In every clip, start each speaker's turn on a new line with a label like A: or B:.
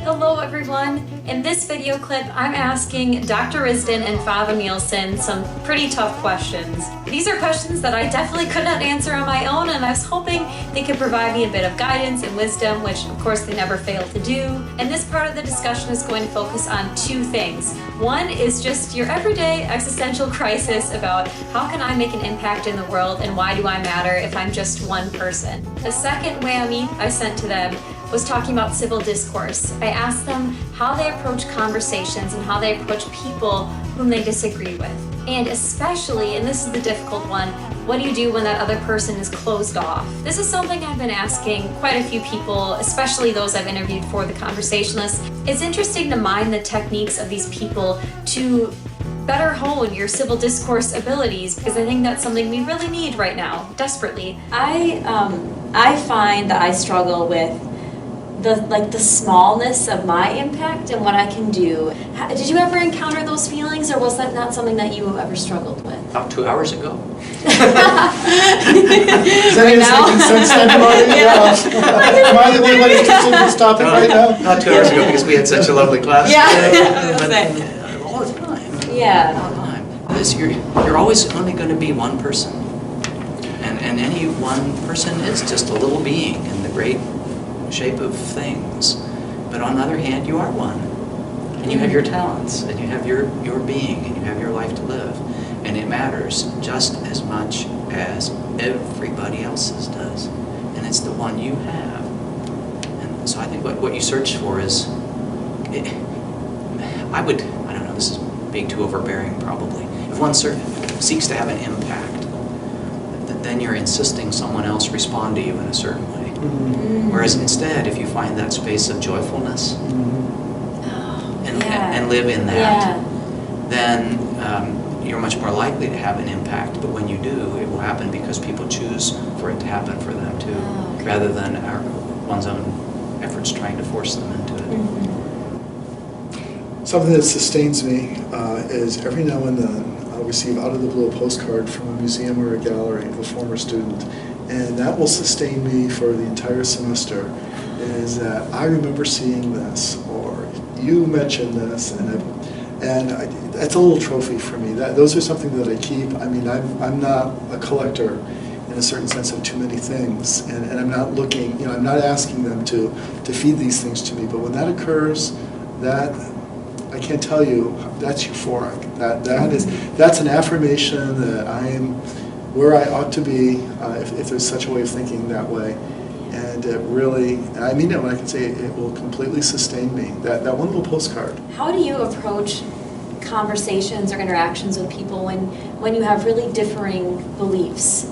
A: Hello everyone! In this video clip, I'm asking Dr. Risden and Father Neilson some pretty tough questions. These are questions that I definitely could not answer on my own, and I was hoping they could provide me a bit of guidance and wisdom, which of course they never fail to do. And this part of the discussion is going to focus on two things. One is just your everyday existential crisis about how can I make an impact in the world and why do I matter if I'm just one person. The second whammy I sent to them was talking about civil discourse. I asked them how they approach conversations and how they approach people whom they disagree with. And especially, and this is the difficult one, what do you do when that other person is closed off? This is something I've been asking quite a few people, especially those I've interviewed for The Conversationalist. It's interesting to mine the techniques of these people to better hone your civil discourse abilities, because I think that's something we really need right now, desperately. I find that I struggle with the smallness of my impact and what I can do. Did you ever encounter those feelings, or was that not something that you ever struggled with?
B: About 2 hours ago.
C: Is that even making sense to anybody? Am I the only one interested in this topic right now?
B: Not 2 hours ago, because we had such a lovely class.
A: Yeah.
B: But all the time.
A: Yeah.
B: All the time. Because you're always only going to be one person. And any one person is just a little being in the great shape of things. But on the other hand, you are one. And you have your talents, and you have your being, and you have your life to live. And it matters just as much as everybody else's does. And it's the one you have. And so I think what you search for is, I don't know, this is being too overbearing probably. If one seeks to have an impact, then you're insisting someone else respond to you in a certain way. Mm-hmm. Whereas instead, if you find that space of joyfulness and live in that, then you're much more likely to have an impact. But when you do, it will happen because people choose for it to happen for them too, rather than one's own efforts trying to force them into it.
C: Mm-hmm. Something that sustains me is every now and then I'll receive out of the blue a postcard from a museum or a gallery of a former student. And that will sustain me for the entire semester, is that I remember seeing this, or you mentioned this, and it's a little trophy for me. Those are something that I keep. I mean, I'm not a collector in a certain sense of too many things, and I'm not looking, I'm not asking them to feed these things to me, but when that occurs, I can't tell you, that's euphoric. That's an affirmation that I am where I ought to be, if there's such a way of thinking that way. And it really, I mean it when I can say it will completely sustain me. That one little postcard.
A: How do you approach conversations or interactions with people when you have really differing beliefs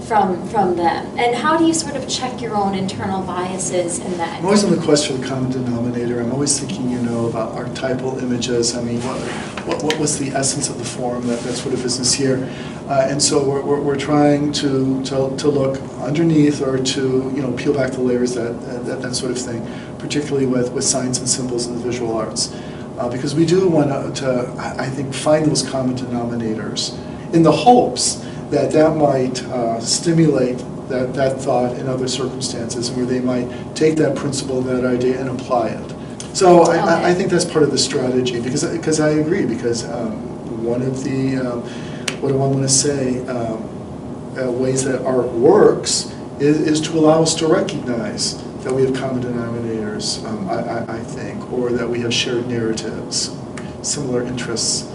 A: from them? And how do you sort of check your own internal biases in that?
C: I'm always on the quest for the common denominator. I'm always thinking, about archetypal images. I mean, what was the essence of the form? That's what it is here. And so we're trying to look underneath, or to peel back the layers, that sort of thing, particularly with signs and symbols in the visual arts, because we do want to I think find those common denominators in the hopes that might stimulate that thought in other circumstances, where they might take that principle, that idea, and apply it. So I think that's part of the strategy, because I agree, because one of the what do I want to say, ways that art works is to allow us to recognize that we have common denominators, I think, or that we have shared narratives, similar interests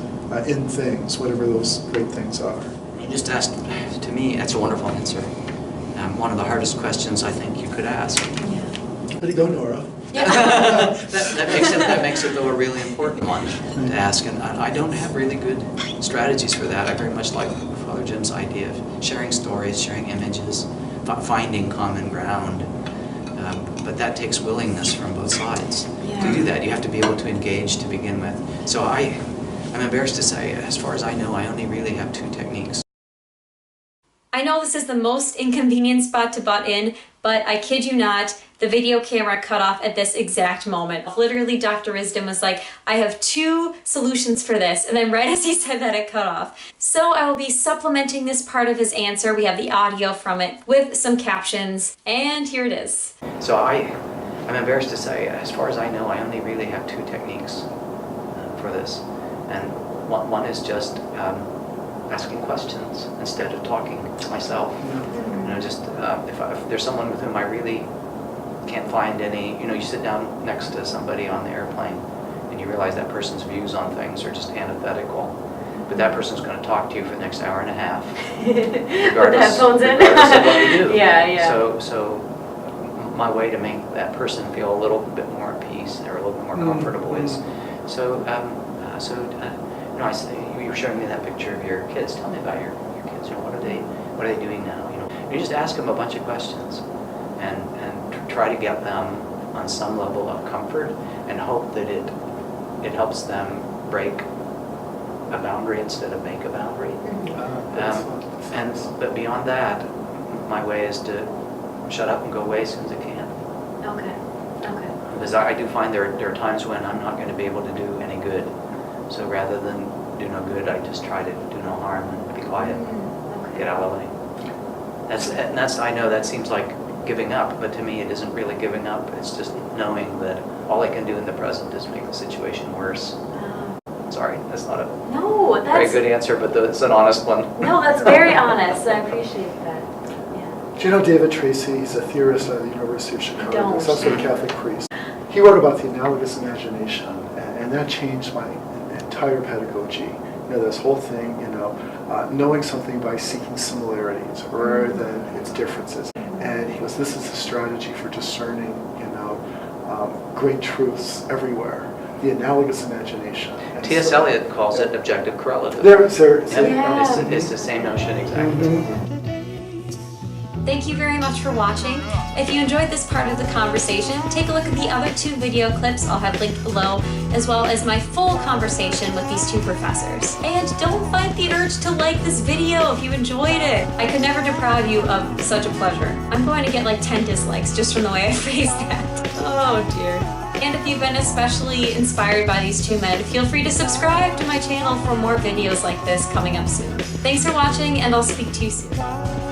C: in things, whatever those great things are.
B: You just asked, to me, that's a wonderful answer. One of the hardest questions I think you could ask.
A: Yeah.
C: How do you go, Nora?
B: that makes it though a really important one to ask, and I don't have really good strategies for that. I very much like Father Jim's idea of sharing stories, sharing images, finding common ground, but that takes willingness from both sides. To do that, you have to be able to engage to begin with. So I'm embarrassed to say, as far as I know, I only really have two techniques.
A: I know this is the most inconvenient spot to butt in, but I kid you not, the video camera cut off at this exact moment. Literally, Dr. Risden was like, I have two solutions for this, and then right as he said that, it cut off. So I will be supplementing this part of his answer. We have the audio from it with some captions, and here it is.
B: So I'm embarrassed to say, as far as I know, I only really have 2 techniques for this. And one is just asking questions instead of talking to myself. You know, just if there's someone with whom I really can't find any, you know, you sit down next to somebody on the airplane and you realize that person's views on things are just antithetical. But that person's going to talk to you for the next hour and a half,
D: With the headphones in.
B: regardless of what you do.
D: Yeah.
B: So my way to make that person feel a little bit more at peace or a little bit more comfortable is, you know, I say, you were showing me that picture of your kids. Tell me about your kids. You know, what are they doing now? You know, you just ask them a bunch of questions, and try to get them on some level of comfort, and hope that it helps them break a boundary instead of make a boundary. But beyond that, my way is to shut up and go away as soon as I can.
D: Okay.
B: Because I do find there are times when I'm not going to be able to do any good. So rather than do no good, I just try to do no harm and be quiet, get out of the way. That's I know that seems like giving up, but to me it isn't really giving up. It's just knowing that all I can do in the present is make the situation worse. Sorry, that's not a very good answer, but it's an honest one.
D: No, that's very honest. I appreciate that. Yeah.
C: Do you know David Tracy? He's a theorist at the University of Chicago.
D: don't.
C: He's also a Catholic priest. He wrote about the analogous imagination, and that changed my entire pedagogy. You know, this whole thing, you know, knowing something by seeking similarities rather than its differences. And he goes, this is a strategy for discerning, you know, great truths everywhere. The analogous imagination. And
B: T.S.
C: so-
B: Eliot calls it objective correlative.
C: It's
B: It's the same notion exactly.
A: Thank you very much for watching. If you enjoyed this part of the conversation, take a look at the other 2 video clips I'll have linked below, as well as my full conversation with these 2 professors. And don't fight the urge to like this video if you enjoyed it. I could never deprive you of such a pleasure. I'm going to get like 10 dislikes just from the way I phrased that. Oh dear. And if you've been especially inspired by these 2 men, feel free to subscribe to my channel for more videos like this coming up soon. Thanks for watching, and I'll speak to you soon.